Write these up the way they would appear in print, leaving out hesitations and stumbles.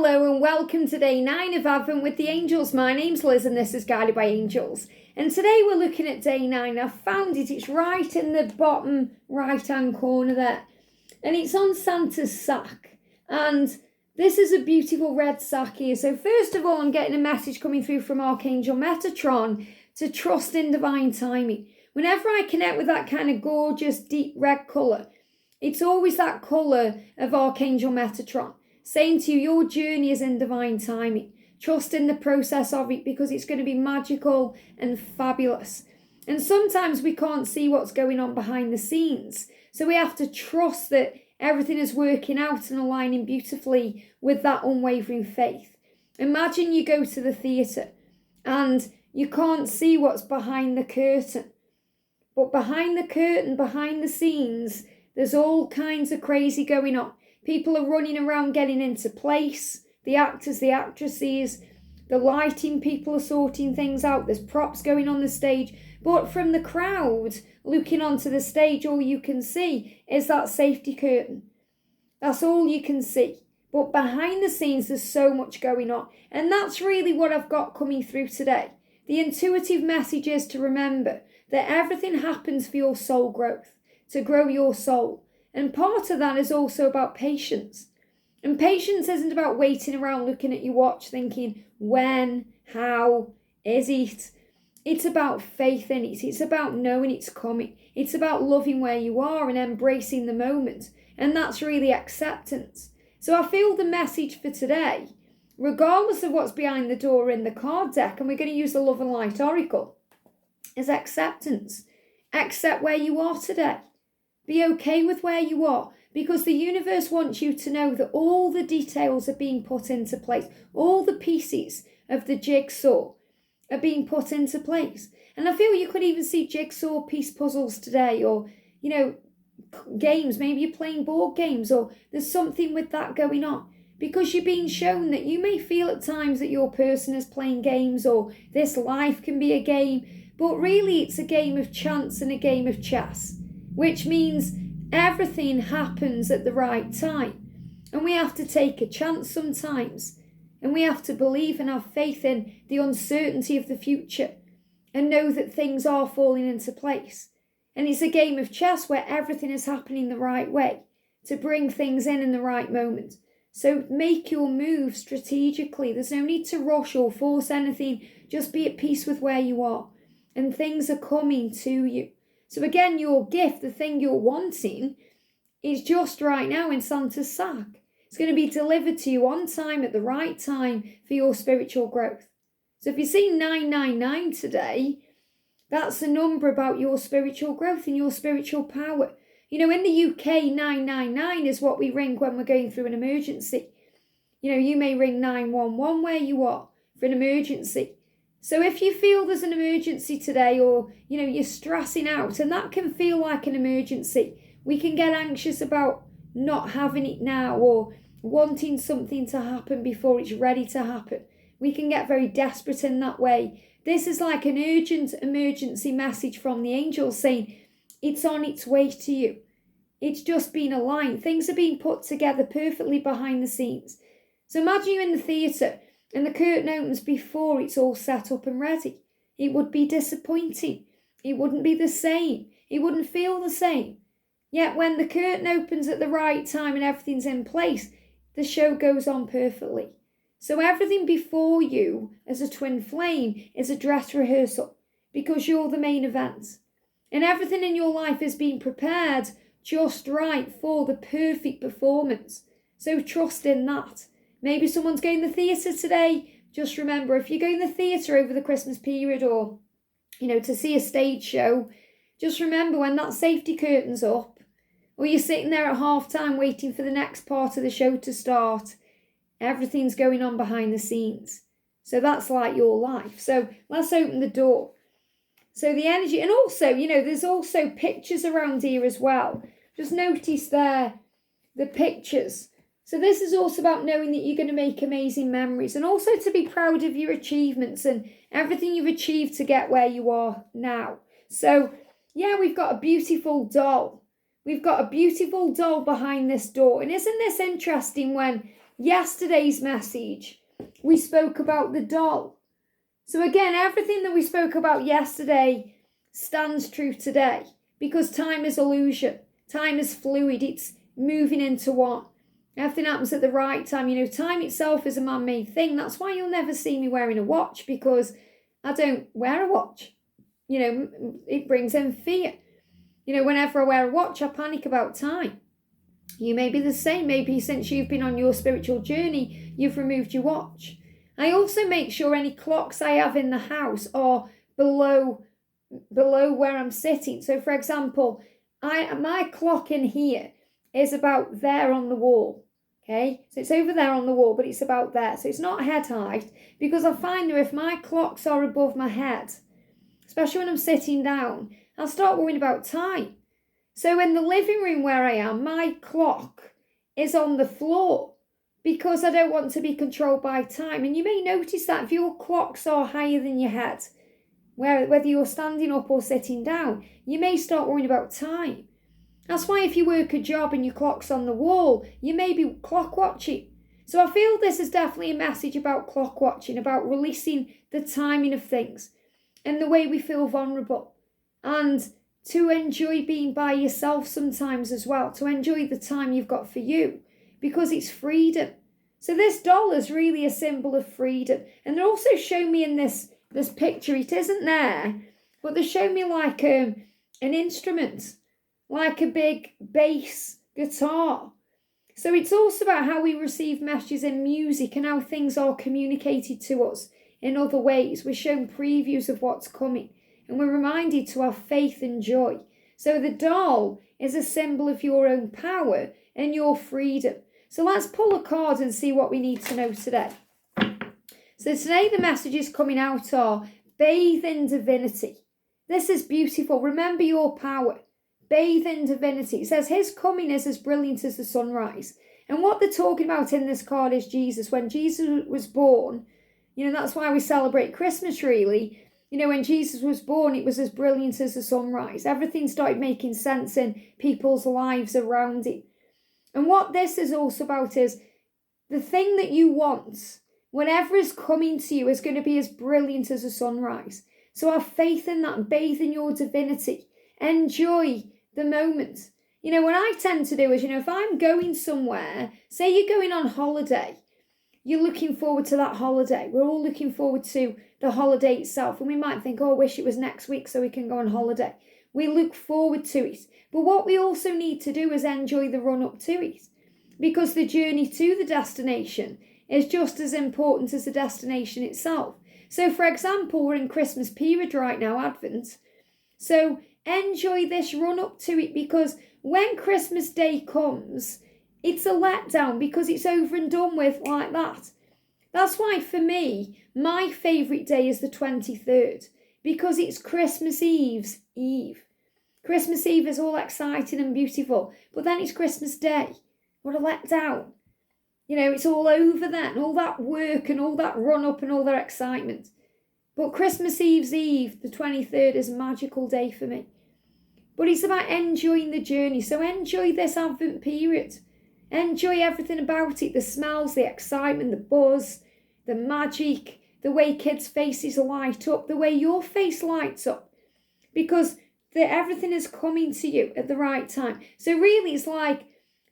Hello and welcome to day 9 of Advent with the Angels. My name's Liz and this is Guided by Angels. And today we're looking at day 9. I found it. It's right in the bottom right-hand corner there. And it's on Santa's sack. And this is a beautiful red sack here. So first of all, I'm getting a message coming through from Archangel Metatron to trust in divine timing. Whenever I connect with that kind of gorgeous deep red colour, it's always that colour of Archangel Metatron, saying to you, your journey is in divine timing. Trust in the process of it because it's going to be magical and fabulous. And sometimes we can't see what's going on behind the scenes. So we have to trust that everything is working out and aligning beautifully with that unwavering faith. Imagine you go to the theatre and you can't see what's behind the curtain. But behind the curtain, behind the scenes, there's all kinds of crazy going on. People are running around getting into place. The actors, the actresses, the lighting people are sorting things out. There's props going on the stage. But from the crowd looking onto the stage, all you can see is that safety curtain. That's all you can see. But behind the scenes, there's so much going on. And that's really what I've got coming through today. The intuitive message is to remember that everything happens for your soul growth, to grow your soul. And part of that is also about patience. And patience isn't about waiting around looking at your watch thinking, when, how, is it? It's about faith in it. It's about knowing it's coming. It's about loving where you are and embracing the moment. And that's really acceptance. So I feel the message for today, regardless of what's behind the door in the card deck, and we're going to use the Love and Light Oracle, is acceptance. Accept where you are today. Be okay with where you are, because the universe wants you to know that all the details are being put into place. All the pieces of the jigsaw are being put into place. And I feel you could even see jigsaw piece puzzles today, or, games. Maybe you're playing board games, or there's something with that going on. Because you're being shown that you may feel at times that your person is playing games, or this life can be a game, but really it's a game of chance and a game of chess. Which means everything happens at the right time. And we have to take a chance sometimes. And we have to believe and have faith in the uncertainty of the future. And know that things are falling into place. And it's a game of chess where everything is happening the right way. To bring things in the right moment. So make your move strategically. There's no need to rush or force anything. Just be at peace with where you are. And things are coming to you. So again, your gift, the thing you're wanting, is just right now in Santa's sack. It's going to be delivered to you on time at the right time for your spiritual growth. So if you see 999 today, that's the number about your spiritual growth and your spiritual power. In the UK, 999 is what we ring when we're going through an emergency. You may ring 911 where you are for an emergency. So if you feel there's an emergency today, or, you're stressing out, and that can feel like an emergency, we can get anxious about not having it now, or wanting something to happen before it's ready to happen. We can get very desperate in that way. This is like an urgent emergency message from the angels saying it's on its way to you. It's just been aligned. Things are being put together perfectly behind the scenes. So imagine you're in the theatre, and the curtain opens before it's all set up and ready. It would be disappointing. It wouldn't be the same. It wouldn't feel the same. Yet when the curtain opens at the right time and everything's in place, the show goes on perfectly. So everything before you as a twin flame is a dress rehearsal, because you're the main event. And everything in your life is being prepared just right for the perfect performance. So trust in that. Maybe someone's going to the theatre today. Just remember, if you're going to the theatre over the Christmas period, or, to see a stage show, just remember when that safety curtain's up, or you're sitting there at half time waiting for the next part of the show to start, everything's going on behind the scenes. So that's like your life. So let's open the door. So the energy, and also, there's also pictures around here as well. Just notice there, the pictures. So this is also about knowing that you're going to make amazing memories, and also to be proud of your achievements and everything you've achieved to get where you are now. So yeah, we've got a beautiful doll. We've got a beautiful doll behind this door. And isn't this interesting when yesterday's message, we spoke about the doll. So again, everything that we spoke about yesterday stands true today, because time is illusion. Time is fluid. It's moving into one. Everything happens at the right time. Time itself is a man-made thing. That's why you'll never see me wearing a watch, because I don't wear a watch. It brings in fear. Whenever I wear a watch, I panic about time. You may be the same. Maybe since you've been on your spiritual journey, you've removed your watch. I also make sure any clocks I have in the house are below where I'm sitting. So for example, my clock in here is about there on the wall. Okay, so it's over there on the wall, but it's about there. So it's not head height, because I find that if my clocks are above my head, especially when I'm sitting down, I'll start worrying about time. So in the living room where I am, my clock is on the floor, because I don't want to be controlled by time. And you may notice that if your clocks are higher than your head, whether you're standing up or sitting down, you may start worrying about time. That's why if you work a job and your clock's on the wall, you may be clock watching. So I feel this is definitely a message about clock watching, about releasing the timing of things and the way we feel vulnerable. And to enjoy being by yourself sometimes as well, to enjoy the time you've got for you, because it's freedom. So this doll is really a symbol of freedom. And they also show me in this picture, it isn't there, but they show me like an instrument, like a big bass guitar. So it's also about how we receive messages in music and how things are communicated to us in other ways. We're shown previews of what's coming, and we're reminded to have faith and joy. So the doll is a symbol of your own power and your freedom. So let's pull a card and see what we need to know today. So today the messages coming out are bathe in divinity. This is beautiful. Remember your power. Bathe in divinity. It says his coming is as brilliant as the sunrise. And what they're talking about in this card is Jesus. When Jesus was born, that's why we celebrate Christmas really. When Jesus was born, it was as brilliant as the sunrise. Everything started making sense in people's lives around it. And what this is also about is the thing that you want, whatever is coming to you, is going to be as brilliant as a sunrise. So have faith in that and bathe in your divinity. Enjoy the moment. What I tend to do is, if I'm going somewhere, say you're going on holiday, you're looking forward to that holiday. We're all looking forward to the holiday itself. And we might think, I wish it was next week so we can go on holiday. We look forward to it. But what we also need to do is enjoy the run up to it. Because the journey to the destination is just as important as the destination itself. So for example, we're in Christmas period right now, Advent. So enjoy this run up to it, because when Christmas Day comes, it's a letdown because it's over and done with like that. That's why for me, my favourite day is the 23rd, because it's Christmas Eve's Eve. Christmas Eve is all exciting and beautiful, but then it's Christmas Day. What a letdown. It's all over then, all that work and all that run up and all that excitement. But Christmas Eve's Eve, the 23rd, is a magical day for me. But it's about enjoying the journey. So enjoy this Advent period. Enjoy everything about it. The smells, the excitement, the buzz, the magic, the way kids' faces light up, the way your face lights up. Because everything is coming to you at the right time. So really it's like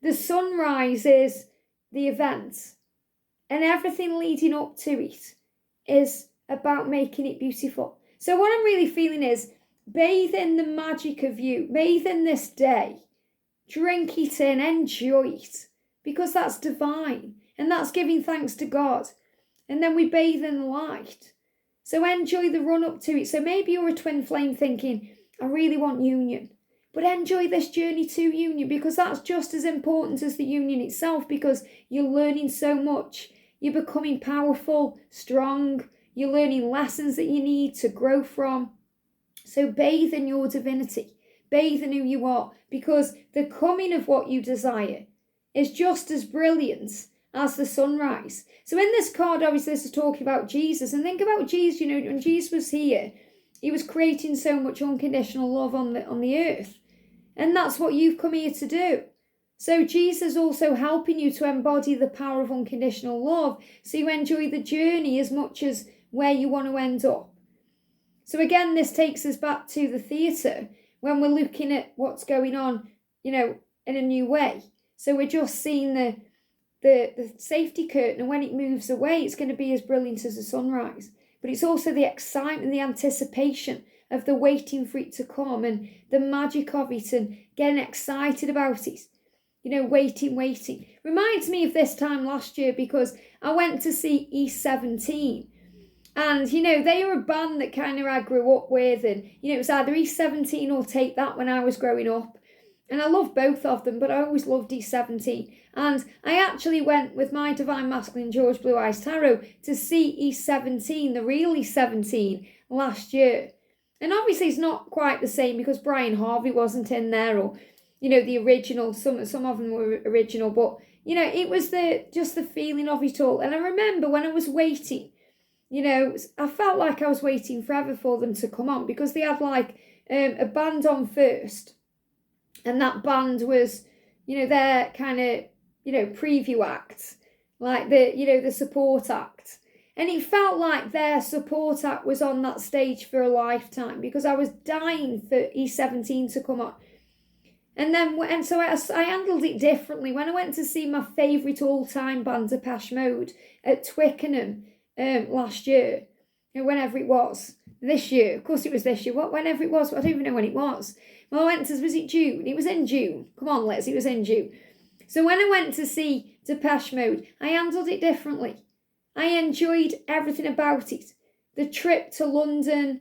the sunrise is the event. And everything leading up to it is about making it beautiful. So what I'm really feeling is bathe in the magic of you. Bathe in this day. Drink it in. Enjoy it. Because that's divine. And that's giving thanks to God. And then we bathe in the light. So enjoy the run up to it. So maybe you're a twin flame thinking, I really want union. But enjoy this journey to union, because that's just as important as the union itself, because you're learning so much. You're becoming powerful, strong. You're learning lessons that you need to grow from. So bathe in your divinity. Bathe in who you are, because the coming of what you desire is just as brilliant as the sunrise. So in this card, obviously, this is talking about Jesus. And think about Jesus, when Jesus was here, he was creating so much unconditional love on the earth. And that's what you've come here to do. So Jesus also helping you to embody the power of unconditional love, so you enjoy the journey as much as where you want to end up. So again, this takes us back to the theatre when we're looking at what's going on, in a new way. So we're just seeing the safety curtain, and when it moves away, it's going to be as brilliant as the sunrise. But it's also the excitement, the anticipation of the waiting for it to come, and the magic of it, and getting excited about it. Waiting. Reminds me of this time last year, because I went to see E17. And, they were a band that kind of I grew up with. And, it was either E17 or Take That when I was growing up. And I love both of them, but I always loved E17. And I actually went with my Divine Masculine George Blue Eyes Tarot to see E17, the real E17, last year. And obviously it's not quite the same because Brian Harvey wasn't in there, or, the original. Some of them were original, but, it was just the feeling of it all. And I remember when I was waiting, I felt like I was waiting forever for them to come on, because they had like a band on first. And that band was, their kind of, preview act, like the support act. And it felt like their support act was on that stage for a lifetime, because I was dying for E17 to come on. And so I handled it differently. When I went to see my favourite all-time band, Depeche Mode, at Twickenham last year, whenever it was, this year, of course it was this year, whenever it was, I don't even know when it was. Well, was it June? It was in June. Come on, Liz, it was in June. So when I went to see Depeche Mode, I handled it differently. I enjoyed everything about it. The trip to London,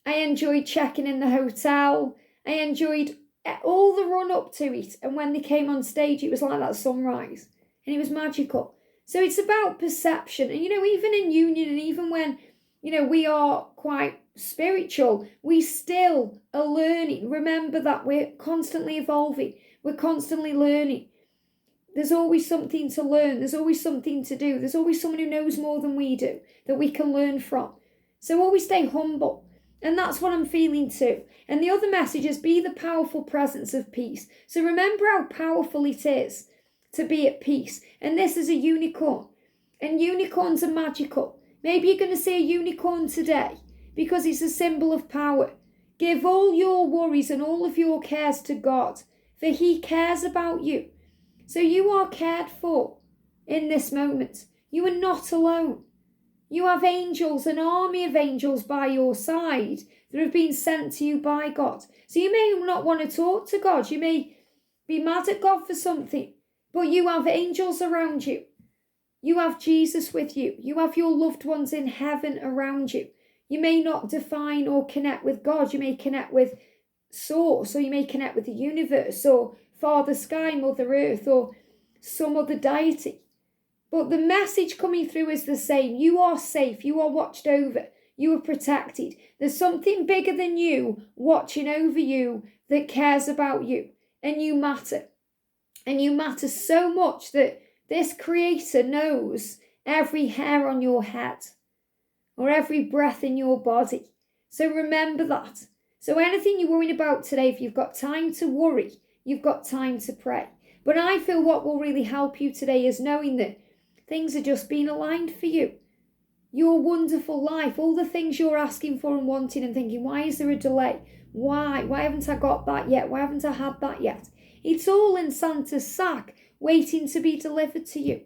I enjoyed checking in the hotel, I enjoyed all the run up to it. And when they came on stage, it was like that sunrise, and it was magical. So it's about perception. And, even in union, and even when, we are quite spiritual, we still are learning. Remember that we're constantly evolving. We're constantly learning. There's always something to learn. There's always something to do. There's always someone who knows more than we do that we can learn from. So always stay humble. And that's what I'm feeling too. And the other message is be the powerful presence of peace. So remember how powerful it is to be at peace. And this is a unicorn. And unicorns are magical. Maybe you're going to see a unicorn today because it's a symbol of power. Give all your worries and all of your cares to God, for He cares about you. So you are cared for in this moment. You are not alone. You have angels, an army of angels by your side that have been sent to you by God. So you may not want to talk to God. You may be mad at God for something, but you have angels around you. You have Jesus with you. You have your loved ones in heaven around you. You may not define or connect with God. You may connect with Source, or you may connect with the universe, or Father Sky, Mother Earth, or some other deity. But the message coming through is the same. You are safe. You are watched over. You are protected. There's something bigger than you watching over you that cares about you. And you matter. And you matter so much that this Creator knows every hair on your head, or every breath in your body. So remember that. So anything you're worrying about today, if you've got time to worry, you've got time to pray. But I feel what will really help you today is knowing that things are just being aligned for you. Your wonderful life, all the things you're asking for and wanting and thinking, why is there a delay? Why? Why haven't I got that yet? Why haven't I had that yet? It's all in Santa's sack, waiting to be delivered to you.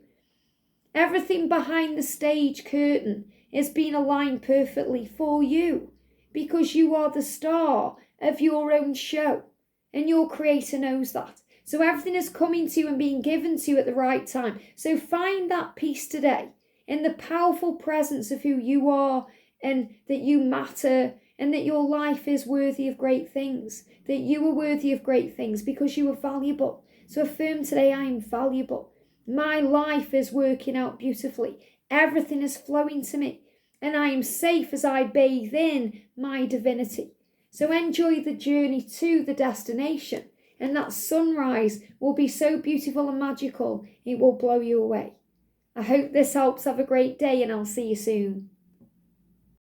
Everything behind the stage curtain is being aligned perfectly for you, because you are the star of your own show, and your Creator knows that. So everything is coming to you and being given to you at the right time. So find that peace today in the powerful presence of who you are, and that you matter, and that your life is worthy of great things, that you are worthy of great things because you are valuable. So affirm today, I am valuable. My life is working out beautifully. Everything is flowing to me, and I am safe as I bathe in my divinity. So enjoy the journey to the destination. And that sunrise will be so beautiful and magical, it will blow you away. I hope this helps. Have a great day, and I'll see you soon.